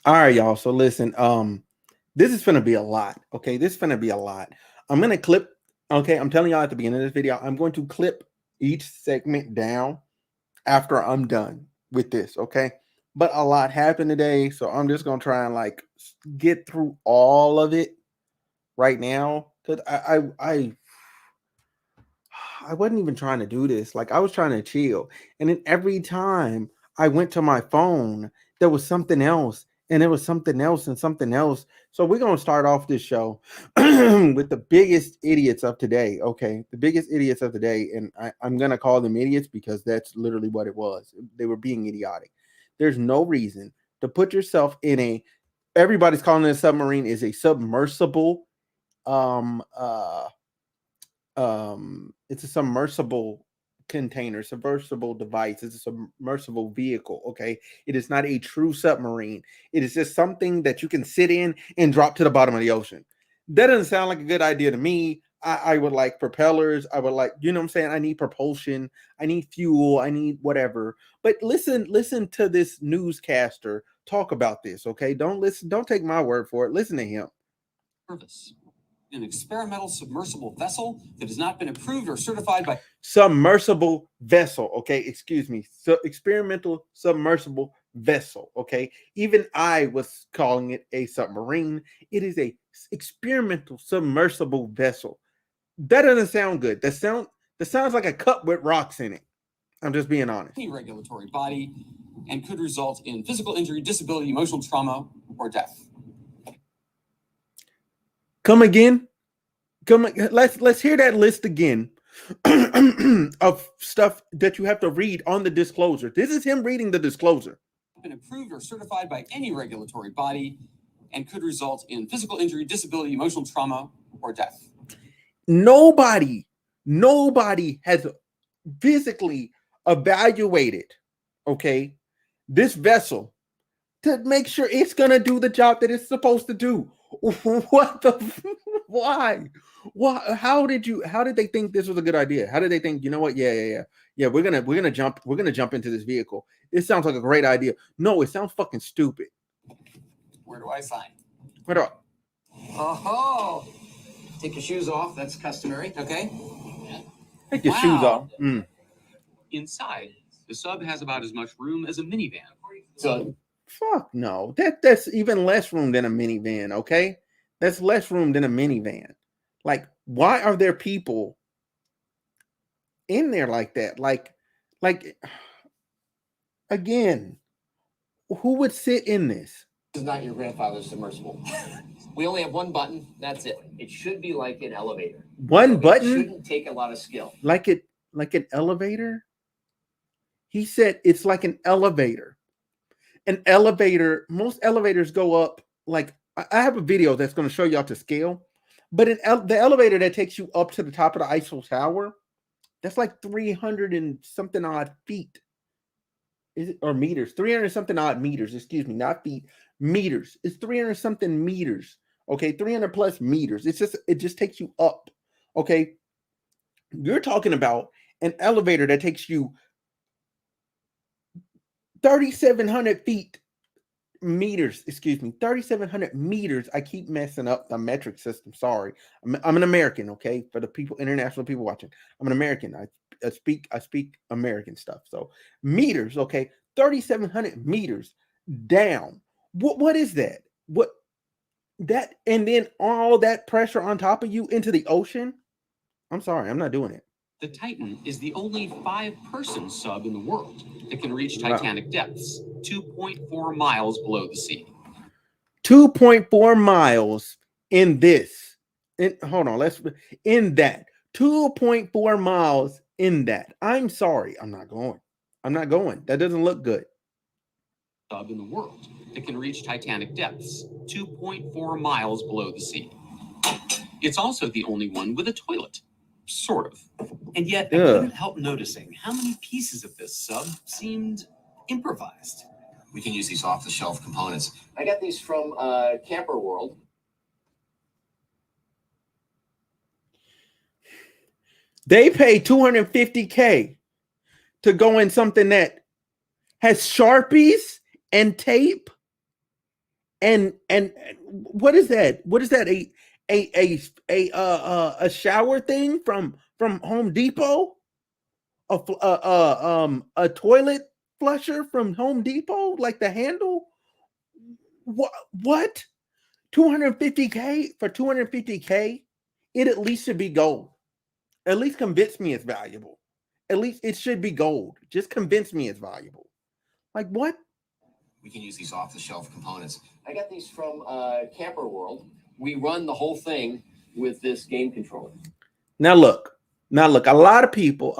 All right, y'all. So listen, this is gonna be a lot. Okay, this is gonna be a lot. I'm gonna clip. Okay, I'm telling y'all at the beginning of this video, I'm going to clip each segment down after I'm done with this. Okay, but a lot happened today, so I'm just gonna try and like get through all of it right now because I wasn't even trying to do this. Like I was trying to chill. And then every time I went to my phone, there was something else. And there was something else and something else. So we're gonna start off this show with the biggest idiots of today. Okay. The biggest idiots of today. And I'm gonna call them idiots because that's literally what it was. They were being idiotic. There's no reason to put yourself in a everybody's calling it a submarine is a submersible um uh it's a submersible container, submersible device. It's a submersible vehicle. Okay, it is not a true submarine. It is just something that you can sit in and drop to the bottom of the ocean. That doesn't sound like a good idea to me. I would like propellers. I would like, you know what I'm saying? I need propulsion. I need fuel. I need whatever. But listen to this newscaster talk about this. Okay, don't listen. Don't take my word for it. Listen to him. Service. An experimental submersible vessel that has not been approved or certified by submersible vessel. Okay, excuse me. So experimental submersible vessel. Okay, even I was calling it a submarine. It is a experimental submersible vessel. That doesn't sound good. That sounds like a cup with rocks in it. I'm just being honest. any regulatory body and could result in physical injury, disability, emotional trauma, or death. Come again. Let's hear that list again of stuff that you have to read on the disclosure. This is him reading the disclosure. Been approved or certified by any regulatory body and could result in physical injury, disability, emotional trauma, or death. Nobody has physically evaluated, okay, this vessel to make sure it's gonna do the job that it's supposed to do. What the why? Why how did they think this was a good idea? How did they think, you know what? Yeah, we're gonna jump into this vehicle. It sounds like a great idea. No, it sounds fucking stupid. Where do I sign? Where do I? Oh, take your shoes off. That's customary. Okay. Take your shoes off. Inside, the sub has about as much room as a minivan. So Fuck no. That's even less room than a minivan, okay? That's less room than a minivan. Like, why are there people in there like that? Like again, who would sit in this? This is not your grandfather's submersible. We only have one button. That's it. It should be like an elevator. One button? It shouldn't take a lot of skill. Like an elevator? He said it's like an elevator. An elevator, most elevators go up like I have a video that's going to show y'all to scale, but the elevator that takes you up to the top of the Eiffel Tower, that's like 300 and something odd feet. Is it or meters? 300 something odd meters, excuse me, not feet, meters. It's 300 something meters. Okay, 300 plus meters. It just takes you up. Okay. You're talking about an elevator that takes you 3,700 feet meters, excuse me, 3,700 meters. I keep messing up the metric system. Sorry. I'm an American, okay? For the people, international people watching, I'm an American. I speak American stuff. So meters, okay? 3,700 meters down. What is that? What that and then all that pressure on top of you into the ocean? I'm sorry, I'm not doing it. The Titan is the only 5-person sub in the world that can reach titanic depths, 2.4 miles below the sea. 2.4 miles in this. Hold on, in that 2.4 miles in that. I'm sorry, I'm not going. That doesn't look good. Sub in the world that can reach titanic depths, 2.4 miles below the sea. It's also the only one with a toilet. Sort of. And yet, I couldn't help noticing how many pieces of this sub seemed improvised. We can use these off-the-shelf components. I got these from Camper World. They pay $250K to go in something that has Sharpies and tape. And what is that? What is that? A shower thing from Home Depot? A toilet flusher from Home Depot, like the handle? What? 250K for 250K? It at least should be gold. At least convince me it's valuable. At least it should be gold. Just convince me it's valuable. Like what? We can use these off-the-shelf components. I got these from Camper World. We run the whole thing with this game controller. Now look. A lot of people,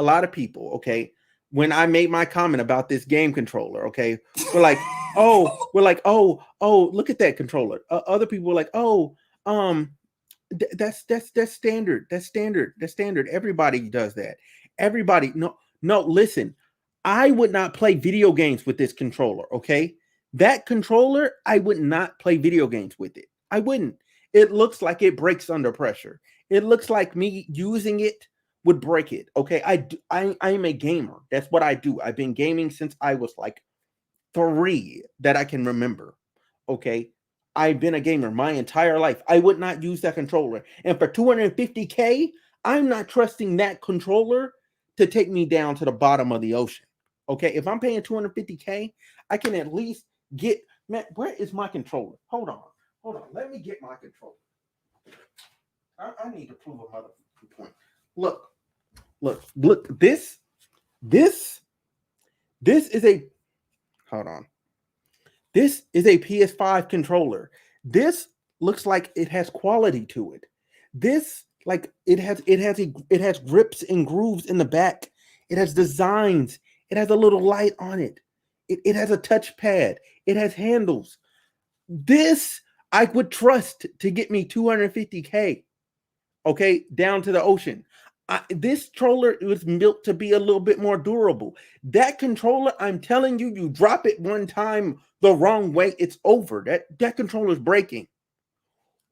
okay, when I made my comment about this game controller, okay, we're like, oh, look at that controller. Other people were like, oh, that's standard. That's standard. Everybody does that. Everybody. No, listen. I would not play video games with this controller, okay? That controller, I would not play video games with it. I wouldn't. It looks like it breaks under pressure. It looks like me using it would break it, okay? I am a gamer. That's what I do. I've been gaming since I was like 3 that I can remember, okay? I've been a gamer my entire life. I would not use that controller. And for 250K, I'm not trusting that controller to take me down to the bottom of the ocean. Okay, if I'm paying 250K, I can at least get, man, where is my controller? Hold on. Let me get my controller. I need to prove a motherfucking point. Look. This is a, hold on. This is a PS5 controller. This looks like it has quality to it. This, like, it has grips and grooves in the back. It has designs. It has a little light on it. It has a touchpad. It has handles. This I would trust to get me 250K. Okay, down to the ocean. This controller was built to be a little bit more durable. That controller, I'm telling you, you drop it one time the wrong way, it's over. That controller is breaking.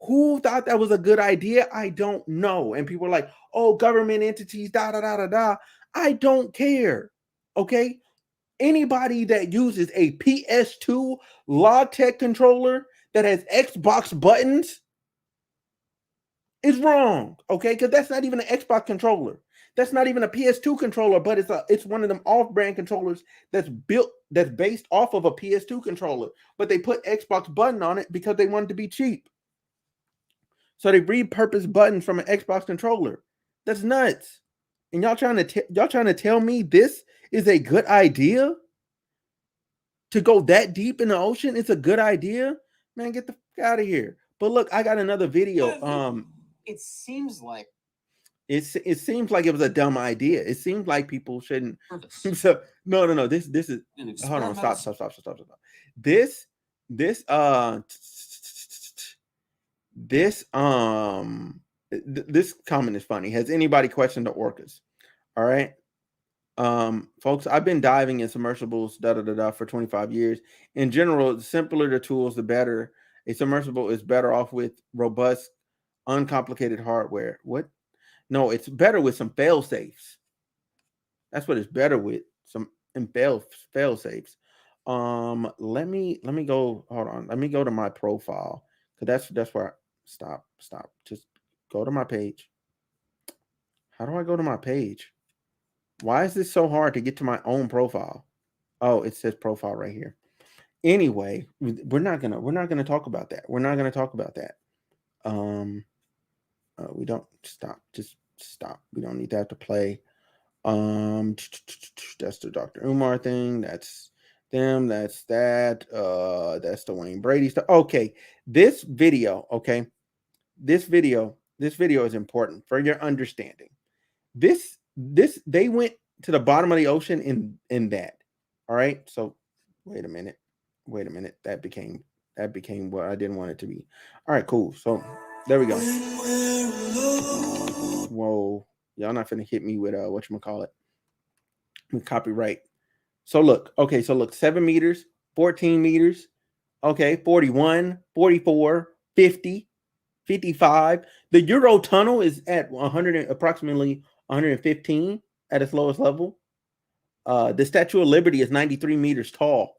Who thought that was a good idea? I don't know. And people are like, oh, government entities, da da da da da. I don't care. Okay. Anybody that uses a PS2 Logitech controller that has Xbox buttons is wrong, okay? Because that's not even an Xbox controller. That's not even a PS2 controller, but it's one of them off-brand controllers that's based off of a PS2 controller. But they put Xbox button on it because they wanted to be cheap. So they repurposed buttons from an Xbox controller. That's nuts. And y'all trying to tell me this is a good idea? To go that deep in the ocean, it's a good idea? Man, get the fuck out of here. But look, I got another video. It seems like it seems like it was a dumb idea. It seems like people shouldn't. So no. This is, hold on, stop. This comment is funny. Has anybody questioned the orcas? All right. Folks, I've been diving in submersibles for 25 years. In general, the simpler the tools, the better. A submersible is better off with robust, uncomplicated hardware. What? No, it's better with some fail safes. That's what it's better with. Some fail safes. Let me go. Hold on. Let me go to my profile, because that's where stop. Just go to my page. How do I go to my page? Why is this so hard to get to my own profile? Oh, it says profile right here. Anyway, we're not gonna talk about that. We're not gonna talk about that. We don't stop. Just stop. We don't need that to play. That's the Dr. Umar thing. That's them. That's that. That's the Wayne Brady stuff. Okay, this video. Okay, this video is important for your understanding. This they went to the bottom of the ocean in that. All right. So wait a minute. That became what I didn't want it to be. All right, cool. So there we go. Whoa, y'all not finna hit me with whatchamacallit, with copyright. So look, 7 meters, 14 meters, okay, 41, 44, 50, 55. The Euro tunnel is at approximately 115 at its lowest level. The Statue of Liberty is 93 meters tall.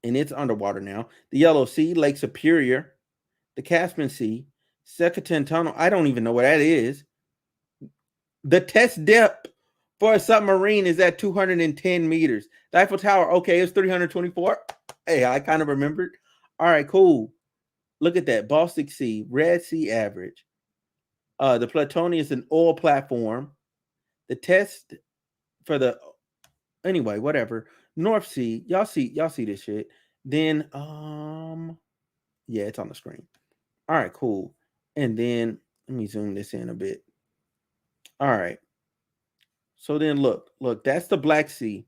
and it's underwater now. The Yellow Sea, Lake Superior, the Caspian Sea, Secatan Tunnel. I don't even know what that is. The test depth for a submarine is at 210 meters. The Eiffel Tower, okay, it's 324. Hey, I kind of remembered. All right, cool. Look at that. Baltic Sea, Red Sea average. The Plutonian is an oil platform. The test for the anyway, whatever. North Sea, y'all see this shit. Then yeah, it's on the screen. All right, cool. And then let me zoom this in a bit. All right. So then look, that's the Black Sea.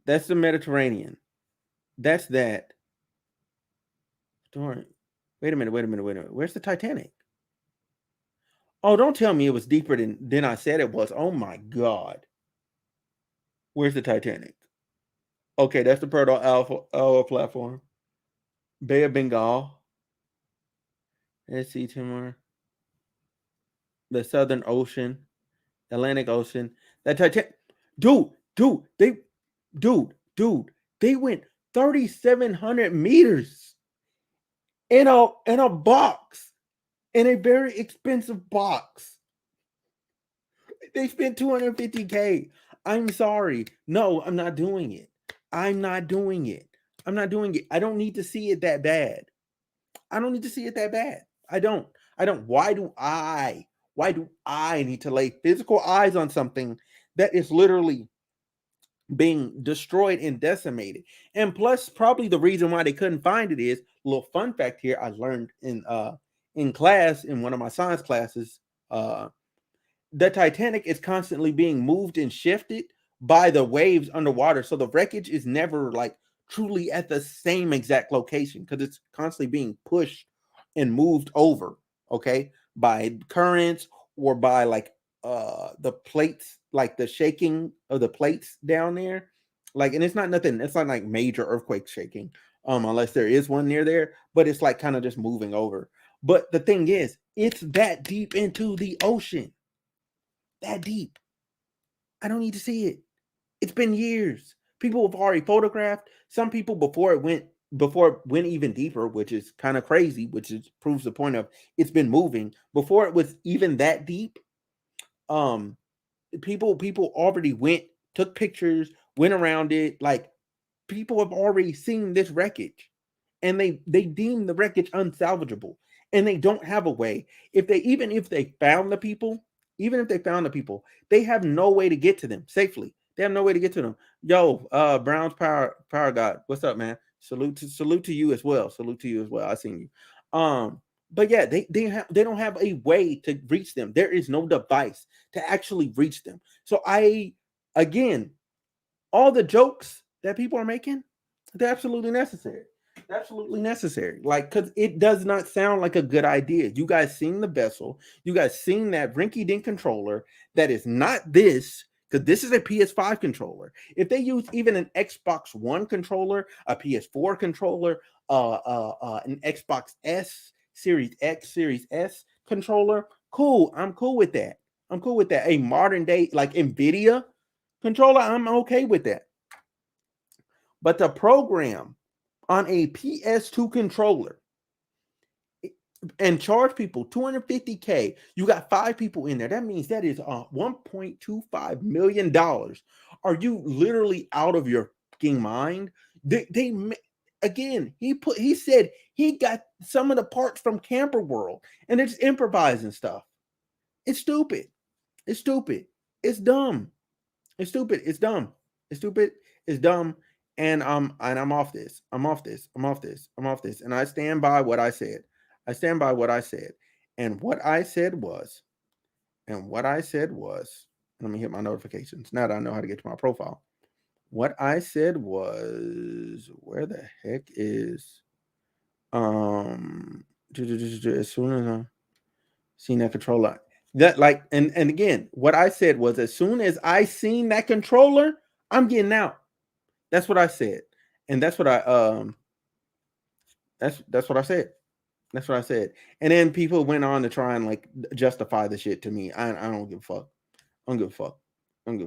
That's the Mediterranean. That's that. Wait a minute. Where's the Titanic? Oh, don't tell me it was deeper than I said it was. Oh my God. Where's the Titanic? Okay, that's the Pearl Alpha platform. Bay of Bengal. Let's see, Timor. The Southern Ocean. Atlantic Ocean. That Titanic. Dude, they went 3,700 meters in a box. In a very expensive box. They spent $250K. I'm sorry. No, I'm not doing it. I don't need to see it that bad. I don't. Why do I need to lay physical eyes on something that is literally being destroyed and decimated? And plus, probably the reason why they couldn't find it is, a little fun fact here I learned in class, in one of my science classes, the Titanic is constantly being moved and shifted by the waves underwater. So the wreckage is never like truly at the same exact location, because it's constantly being pushed and moved over, okay, by currents or by like the plates, like the shaking of the plates down there. Like, and it's not like major earthquake shaking, unless there is one near there, but it's like kind of just moving over. But the thing is, it's that deep into the ocean. That deep. I don't need to see it. It's been years. People have already photographed. Some people before it went even deeper, which is kind of crazy, proves the point of it's been moving. Before it was even that deep, people already took pictures, went around it. Like, people have already seen this wreckage, and they deem the wreckage unsalvageable, and they don't have a way. Even if they found the people, they have no way to get to them safely. They have no way to get to them. Yo, Brown's power God, what's up, man? Salute to you as well. I seen you. But yeah, they don't have a way to reach them. There is no device to actually reach them. So again, all the jokes that people are making, they're absolutely necessary. Like, because it does not sound like a good idea. You guys seen the vessel. You guys seen that rinky-dink controller that is not this, because this is a PS5 controller. If they use even an Xbox One controller, a PS4 controller, an Xbox S, Series X, Series S controller, cool. I'm cool with that. A modern day, like NVIDIA controller, I'm okay with that. But the program on a PS2 controller and charge people $250K, you got 5 people in there. That means that is $1.25 million. Are you literally out of your fucking mind? Again, he said he got some of the parts from Camper World, and it's improvising stuff. It's stupid. It's dumb. It's stupid. It's dumb. It's dumb. And I'm off this. And I stand by what I said. And what I said was, let me hit my notifications now that I know how to get to my profile. What I said was, where the heck is as soon as I seen that controller, that, like, and again, what I said was, as soon as I seen that controller, I'm getting out. That's what I said. And that's what I that's what I said. And then people went on to try and like justify the shit to me. I don't give a fuck. I don't give a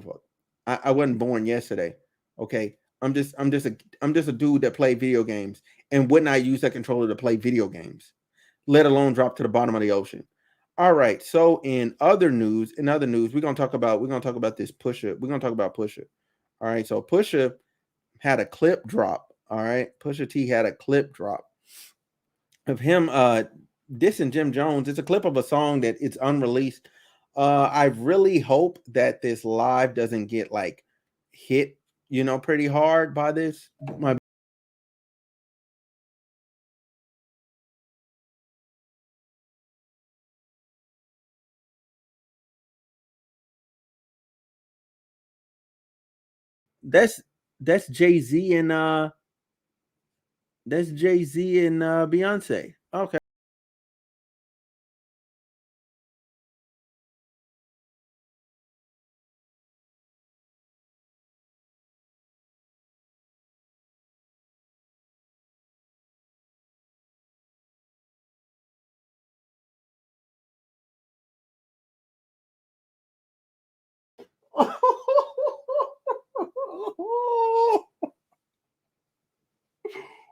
fuck. I wasn't born yesterday. Okay. I'm just a dude that play video games and would not use that controller to play video games, let alone drop to the bottom of the ocean. All right. So in other news, we're gonna talk about this Pusha. We're gonna talk about Pusha. All right. So Pusha had a clip drop. All right. Pusha T had a clip drop of him dissing Jim Jones. It's a clip of a song that it's unreleased. I really hope that this live doesn't get like hit, pretty hard by this. That's Jay-Z and Beyonce. Okay.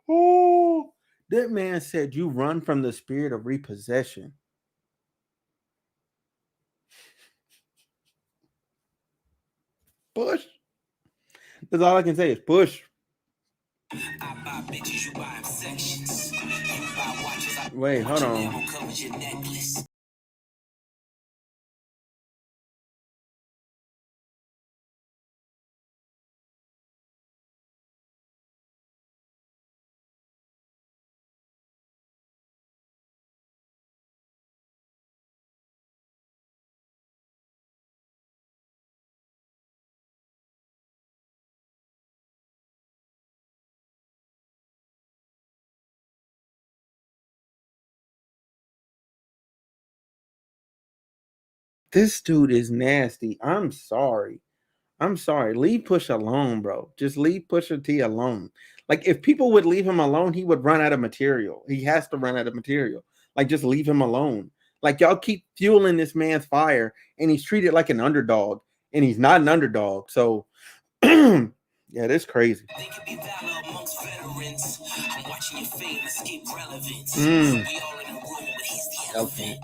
Oh, that man said you run from the spirit of repossession. Push. That's all I can say is push. Wait, hold on. This dude is nasty. I'm sorry. Leave Push alone, bro. Just leave Pusha T alone. Like, if people would leave him alone, he would run out of material. He has to run out of material. Like, just leave him alone. Like, y'all keep fueling this man's fire, and he's treated like an underdog, and he's not an underdog. So, yeah, that's crazy. Okay.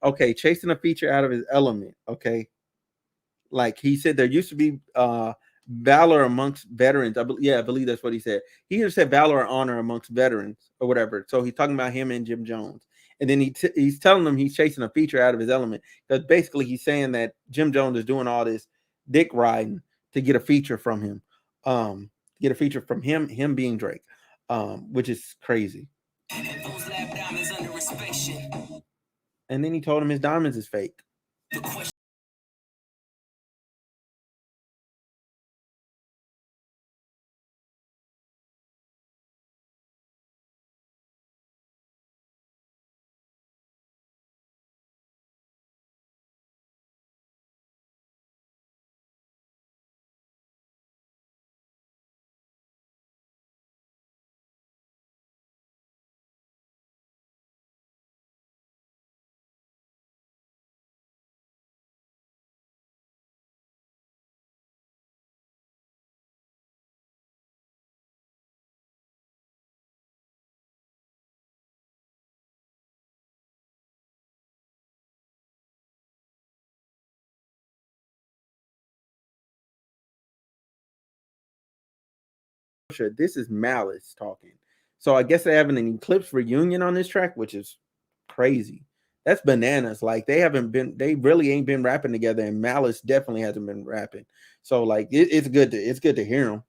Okay, chasing a feature out of his element. Okay. Like he said, there used to be valor amongst veterans. I believe that's what he said. He either said valor or honor amongst veterans or whatever. So he's talking about him and Jim Jones, and then he's telling them he's chasing a feature out of his element, because basically he's saying that Jim Jones is doing all this dick riding to get a feature from him, him being Drake, which is crazy. And then he told him his diamonds is fake. This is Malice talking. So I guess they're having an Eclipse reunion on this track, which is crazy. That's bananas. Like they really ain't been rapping together, and Malice definitely hasn't been rapping. So like it's good to hear him.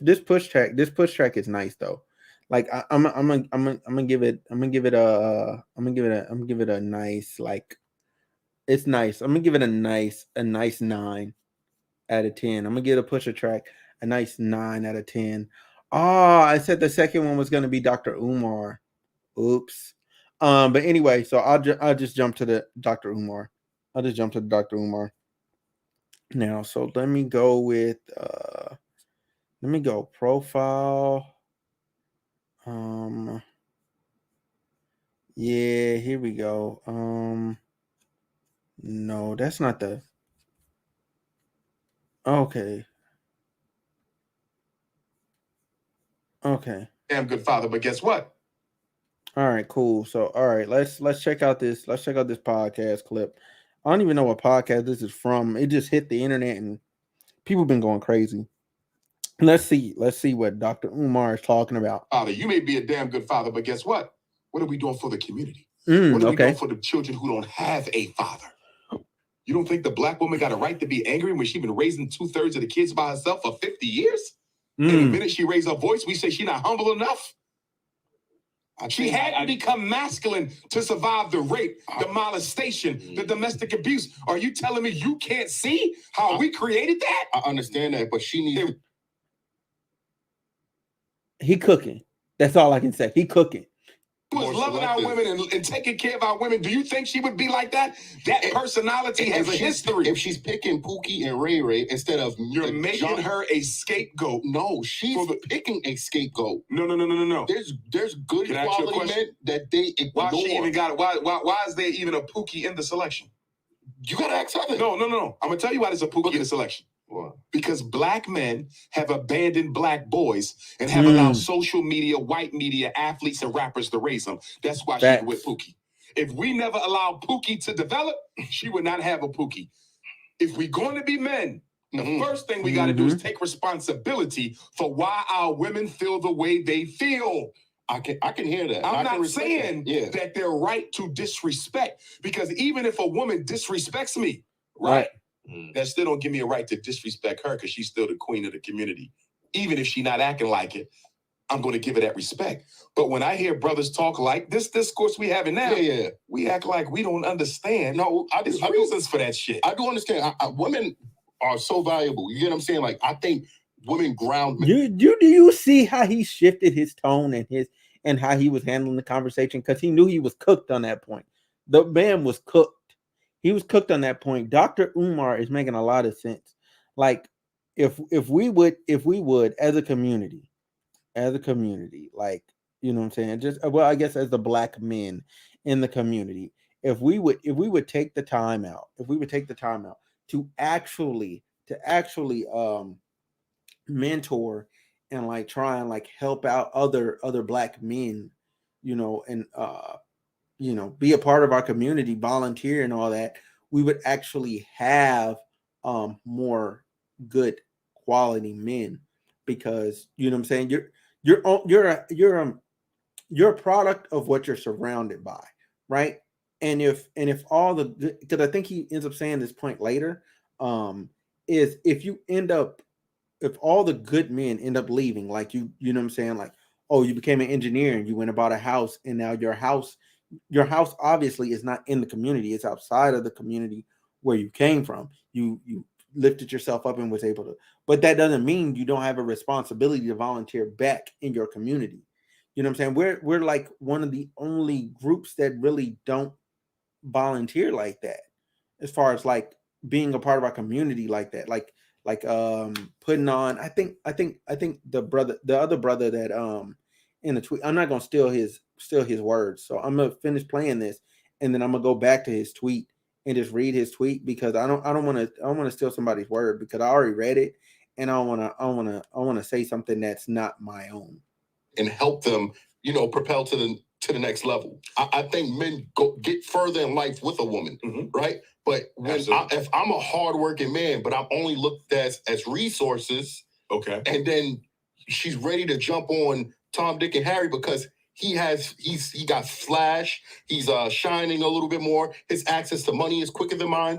This push track is nice though. Like I'm gonna give it a nice, like, it's nice. I'm gonna give it a nice 9 out of 10. I'm gonna give a Pusher track a nice 9 out of 10. I said the second one was going to be Dr. Umar. Oops. But anyway, so I'll just jump to the Dr. Umar. I'll just jump to the Dr. Umar now. So let me go with profile. Yeah, here we go. No, that's not the. Okay. Okay. Damn good father, but guess what? All right, cool. So, all right, let's check out this. Let's check out this podcast clip. I don't even know what podcast this is from. It just hit the internet and people been going crazy. Let's see what Dr. Umar is talking about. Father, you may be a damn good father, but guess what? What are we doing for the community? What are we doing for the children who don't have a father? You don't think the black woman got a right to be angry when she's been raising 2/3 of the kids by herself for 50 years? And the minute she raised her voice, we say she's not humble enough. She had to become masculine to survive the rape, the molestation, the domestic abuse. Are you telling me you can't see how we created that? I understand that, but she needs. He cooking. That's all I can say. He cooking. Was loving our women and taking care of our women. Do you think she would be like that? That personality has a history. If she's picking Pookie and Ray Ray instead of you're making her a scapegoat. No, she's picking a scapegoat. No. There's good quality men that they ignore. Why she even got it? Why is there even a Pookie in the selection? You gotta ask her. No. I'm gonna tell you why there's a Pookie in the selection. What? Because black men have abandoned black boys and have allowed social media, white media, athletes, and rappers to raise them. That's why she's with Pookie. If we never allowed Pookie to develop, she would not have a Pookie. If we're going to be men, the first thing we got to do is take responsibility for why our women feel the way they feel. I can hear that. I'm not saying that they're right to disrespect, because even if a woman disrespects me, right? That still don't give me a right to disrespect her, because she's still the queen of the community. Even if she's not acting like it, I'm going to give her that respect. But when I hear brothers talk like this discourse we having now, we act like we don't understand. No, there's reasons for that shit. I do understand. Women are so valuable. You get what I'm saying? Like, I think women ground men. Do you see how he shifted his tone and how he was handling the conversation? Because he knew he was cooked on that point. The man was cooked. He was cooked on that point. Dr. Umar is making a lot of sense. Like, if we would as a community, like, you know what I'm saying? Just, well, I guess as the black men in the community, if we would take the time out, to actually mentor and like try and like help out other black men, you know, and be a part of our community, volunteer and all that, we would actually have more good quality men, because you know what I'm saying, you're a product of what you're surrounded by, right? And if all the, because I think he ends up saying this point later, is if all the good men end up leaving, like you know what I'm saying, like, oh, you became an engineer and you went and bought a house, and now your house obviously is not in the community, it's outside of the community where you came from. You lifted yourself up and was able to, but that doesn't mean you don't have a responsibility to volunteer back in your community. You know what I'm saying? We're like one of the only groups that really don't volunteer like that, as far as like being a part of our community like that, like putting on, I think the other brother that in the tweet, I'm not gonna steal his words, so I'm gonna finish playing this and then I'm gonna go back to his tweet and just read his tweet, because I don't want to steal somebody's word, because I already read it and I want to say something that's not my own and help them, propel to the next level. I think men get further in life with a woman, right? But if I'm a hardworking man, but I'm only looked at as resources, okay, and then she's ready to jump on Tom, Dick, and Harry because he got flash, he's shining a little bit more, his access to money is quicker than mine.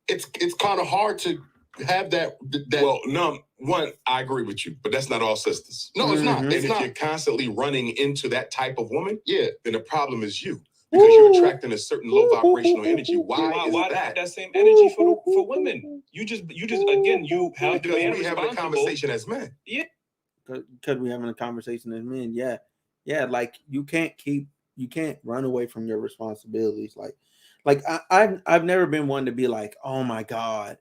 It's kind of hard to have that. Well, no, one, I agree with you, but that's not all sisters. No, it's not. And It's if not. you're constantly running into that type of woman, Yeah. then the problem is you. Because you're attracting a certain low vibrational energy. Why is that? That same energy for women? You just again, you have Because demand we having a responsible. conversation as men. Yeah. because we're having a conversation as men. Yeah, like you can't run away from your responsibilities. I've never been one to be like, oh my God,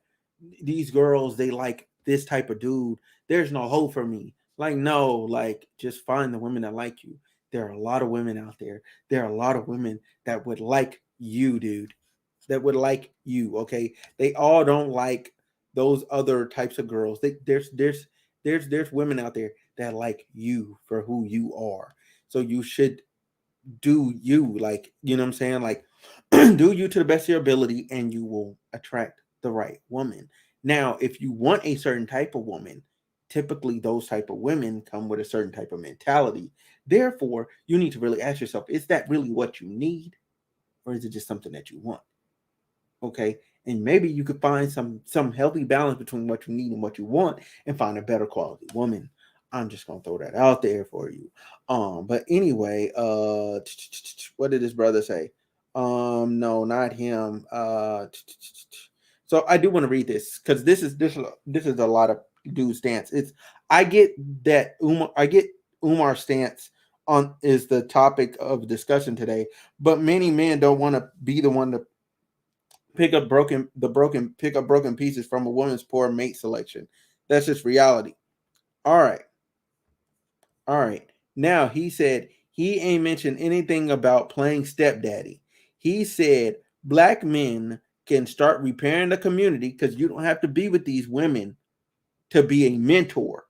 these girls, they like this type of dude. There's no hope for me. Like, no, like just find the women that like you. There are a lot of women out there. There are a lot of women that would like you, dude. That would like you. Okay. They all don't like those other types of girls. There's women out there that like you for who you are. So you should do you, like, you know what I'm saying? Like, do you to the best of your ability, and you will attract the right woman. Now, if you want a certain type of woman, typically those type of women come with a certain type of mentality. Therefore, you need to really ask yourself, is that really what you need, or is it just something that you want? Okay. And maybe you could find some healthy balance between what you need and what you want, and find a better quality woman. I'm just gonna throw that out there for you. But anyway, what did this brother say? No, not him. So I do want to read this, because this is a lot of dude stance. I get that Umar's stance on is the topic of discussion today, but many men don't want to be the one to pick up broken pieces from a woman's poor mate selection. That's just reality. All right. Now, he said he ain't mentioned anything about playing stepdaddy. He said black men can start repairing the community, because you don't have to be with these women to be a mentor.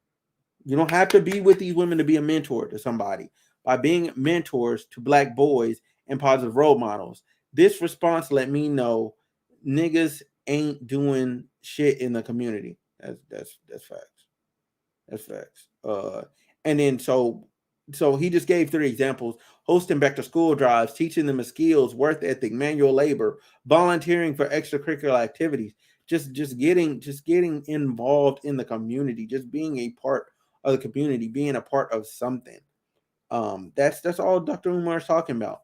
You don't have to be with these women to be a mentor to somebody. By being mentors to black boys and positive role models. This response let me know niggas ain't doing shit in the community. That's facts. That's facts. And then so he just gave 3 examples: hosting back to school drives, teaching them skills, work ethic, manual labor, volunteering for extracurricular activities, just getting involved in the community, just being a part of the community, being a part of something. That's all Dr. Umar is talking about.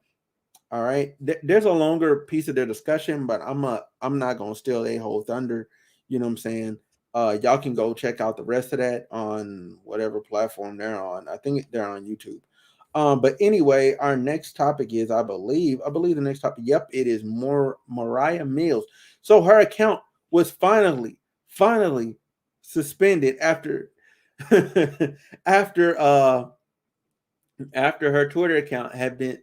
All right. There's a longer piece of their discussion, but I'm not gonna steal their whole thunder. You know what I'm saying? Y'all can go check out the rest of that on whatever platform they're on. I think they're on YouTube. But anyway, our next topic is, I believe the next topic. Yep, it is Moriah Mills. So her account was finally suspended after after her Twitter account had been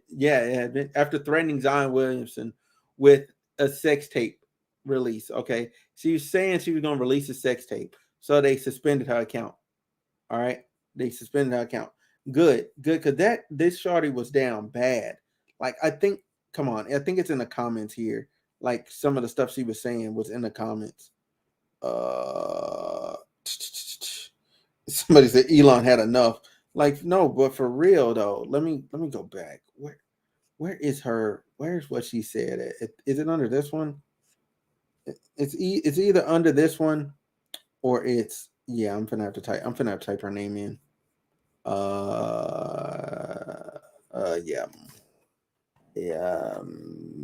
after threatening Zion Williamson with a sex tape release. Okay, she was saying she was going to release a sex tape, so they suspended her account. All right, they suspended her account. Good, because this shorty was down bad. Like, I think it's in the comments here. Like, some of the stuff she was saying was in the comments. Somebody said Elon had enough. Like, no, but for real though, let me go back. Where is her? Where's what she said? Is it under this one? It's either under this one, or it's I'm finna have to type her name in.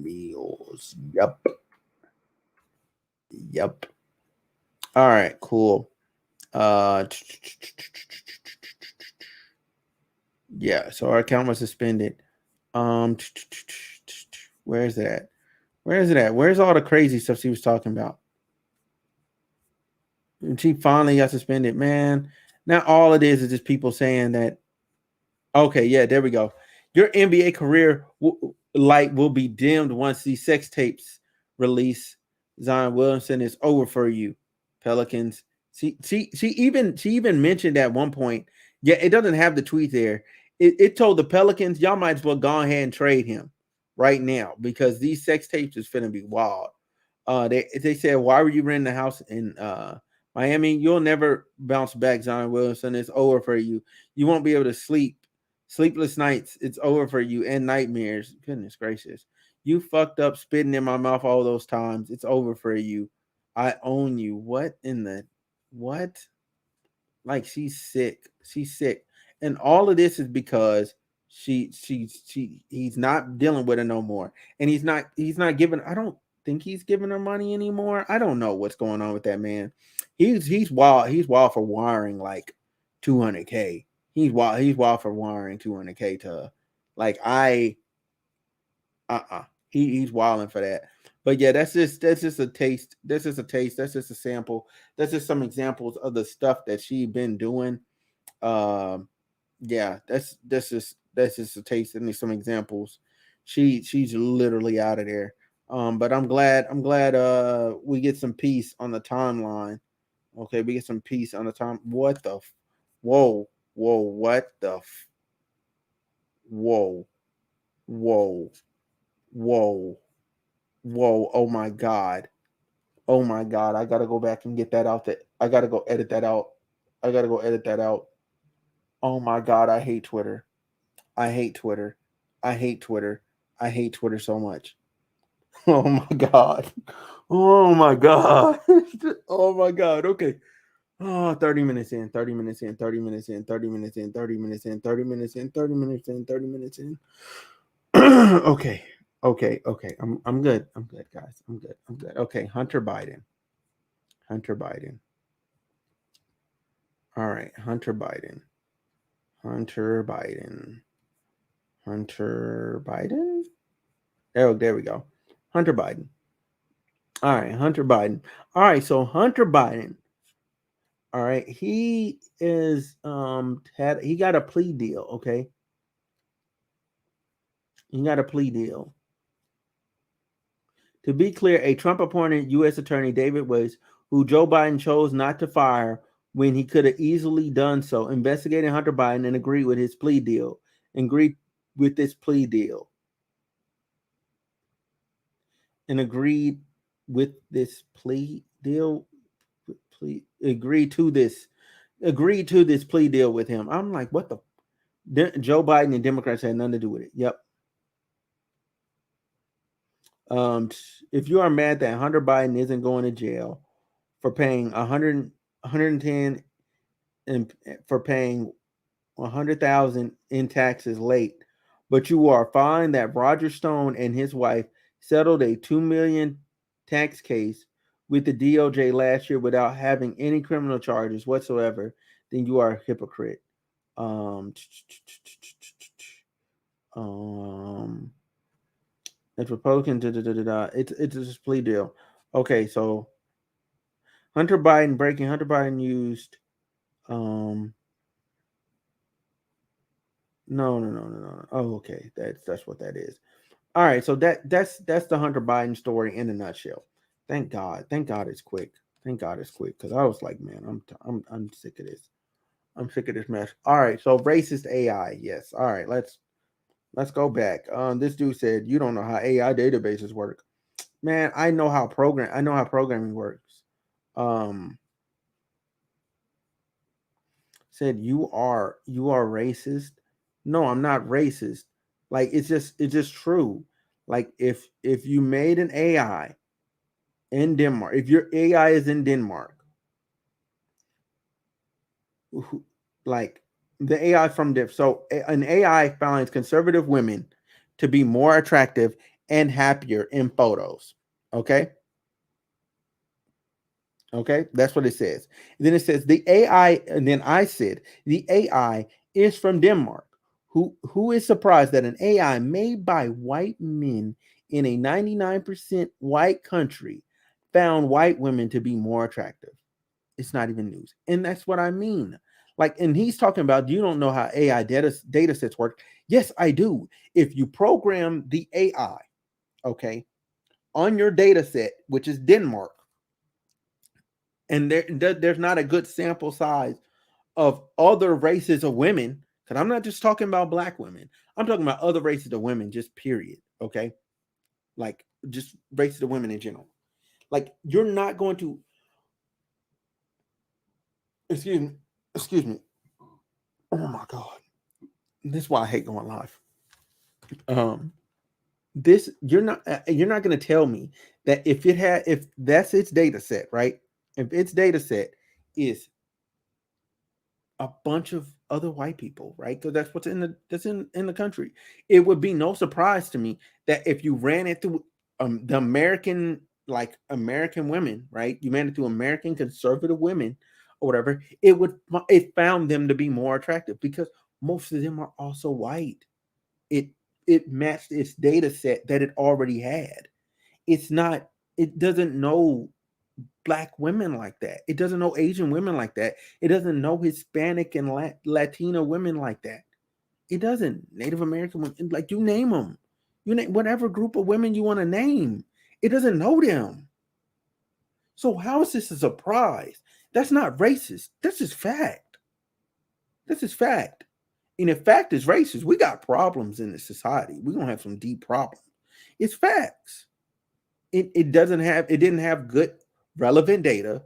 Meals. Yep. All right, cool. So our account was suspended. Where is it at? Where's all the crazy stuff she was talking about? And she finally got suspended, man. Now all it is just people saying that. Okay, yeah, there we go. Your NBA career light will be dimmed once these sex tapes release. Zion Williamson is over for you, Pelicans. She even mentioned at one point. Yeah, it doesn't have the tweet there. It told the Pelicans, y'all might as well go ahead and trade him right now, because these sex tapes is finna be wild. They said, why were you renting the house in Miami? You'll never bounce back, Zion Williamson. It's over for you. You won't be able to sleep. Sleepless nights. It's over for you, and nightmares. Goodness gracious. You fucked up spitting in my mouth all those times. It's over for you. I own you. What in the what? Like, she's sick. And all of this is because he's not dealing with her no more. And he's not giving, I don't think he's giving her money anymore. I don't know what's going on with that man. He's wild. He's wild for wiring like 200K. He's wild for wiring 200K to like he's wilding for that. But yeah, that's just a taste. That's just a taste. That's just a sample. That's just some examples of the stuff that she's been doing. Yeah, that's just a taste and some examples. She's literally out of there. But I'm glad we get some peace on the timeline. Okay, we get some peace on the time. What the whoa, what the whoa, oh my god, I gotta go back and get that out. I gotta go edit that out. Oh my god, I hate Twitter. I hate Twitter so much. Oh my god. Oh my god. Oh my god. Okay. Oh, 30 minutes in. Okay. I'm good. I'm good, guys. I'm good. Okay, Hunter Biden. All right, Hunter Biden. Oh, there we go. Hunter Biden. All right, Hunter Biden. All right, so Hunter Biden. All right, he is he got a plea deal, okay? He got a plea deal. To be clear, a Trump-appointed U.S. Attorney David Weiss, who Joe Biden chose not to fire when he could have easily done so, investigated Hunter Biden and agreed with this plea deal. Agreed with this plea deal. Agreed to this plea deal with him. I'm like, what the? Joe Biden and Democrats had nothing to do with it. Yep. If you are mad that Hunter Biden isn't going to jail for paying 110 and for paying 100,000 in taxes late, but you are fine that Roger Stone and his wife settled a $2 million tax case with the DOJ last year without having any criminal charges whatsoever, then you are a hypocrite. It's Republican. It's a plea deal. Okay, so Hunter Biden used no. Oh, okay. That's what that is. All right, so that's the Hunter Biden story in a nutshell. Thank God it's quick. Because I was like, man, I'm sick of this. I'm sick of this mess. All right, so racist AI. Yes. All right, let's go back. This dude said, you don't know how AI databases work. Man, I know how programming works. Said you are racist. No, I'm not racist. Like it's just true. Like if you made an AI in Denmark, if your AI is in Denmark, like the AI from so an AI finds conservative women to be more attractive and happier in photos. Okay, that's what it says. And then it says the AI, and then I said the AI is from Denmark. Who is surprised that an AI made by white men in a 99% white country found white women to be more attractive? It's not even news. And that's what I mean. Like, and he's talking about, you don't know how AI data sets work. Yes, I do. If you program the AI, okay, on your data set, which is Denmark, and there's not a good sample size of other races of women, because I'm not just talking about black women. I'm talking about other races of women, just period. Okay. Like just races of women in general. Like you're not going to, excuse me. Oh my God. This is why I hate going live. You're not going to tell me that if that's its data set, right? If its data set is a bunch of other white people, right? Because that's what's in the country. It would be no surprise to me that if you ran it through the American women, right? You ran it through American conservative women or whatever, it found them to be more attractive because most of them are also white. It matched its data set that it already had. It doesn't know Black women like that. It doesn't know Asian women like that. It doesn't know Hispanic and Latino women like that. It doesn't. Native American women, like, you name them. You name whatever group of women you want to name. It doesn't know them. So how is this a surprise? That's not racist. That's just fact. This is fact. And if fact is racist, we got problems in this society. We're gonna have some deep problems. It's facts. It didn't have good relevant data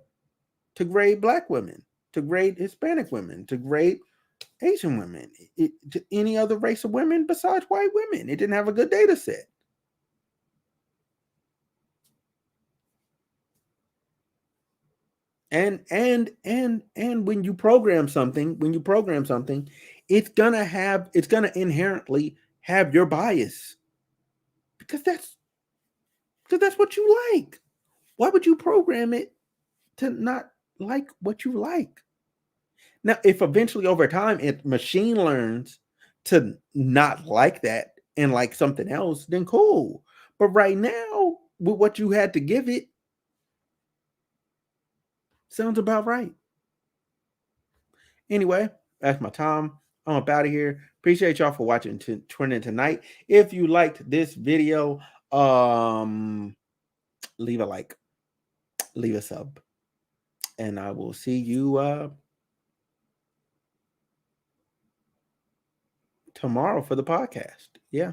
to grade Black women, to grade Hispanic women, to grade Asian women, to any other race of women besides white women. It didn't have a good data set. And when you program something, it's gonna inherently have your bias. Because that's what you like. Why would you program it to not like what you like? Now, if eventually over time machine learns to not like that and like something else, then cool. But right now, with what you had to give it, sounds about right. Anyway, that's my time. I'm up out of here. Appreciate y'all for watching tuning in tonight. If you liked this video, leave a like, leave a sub, and I will see you tomorrow for the podcast. Yeah.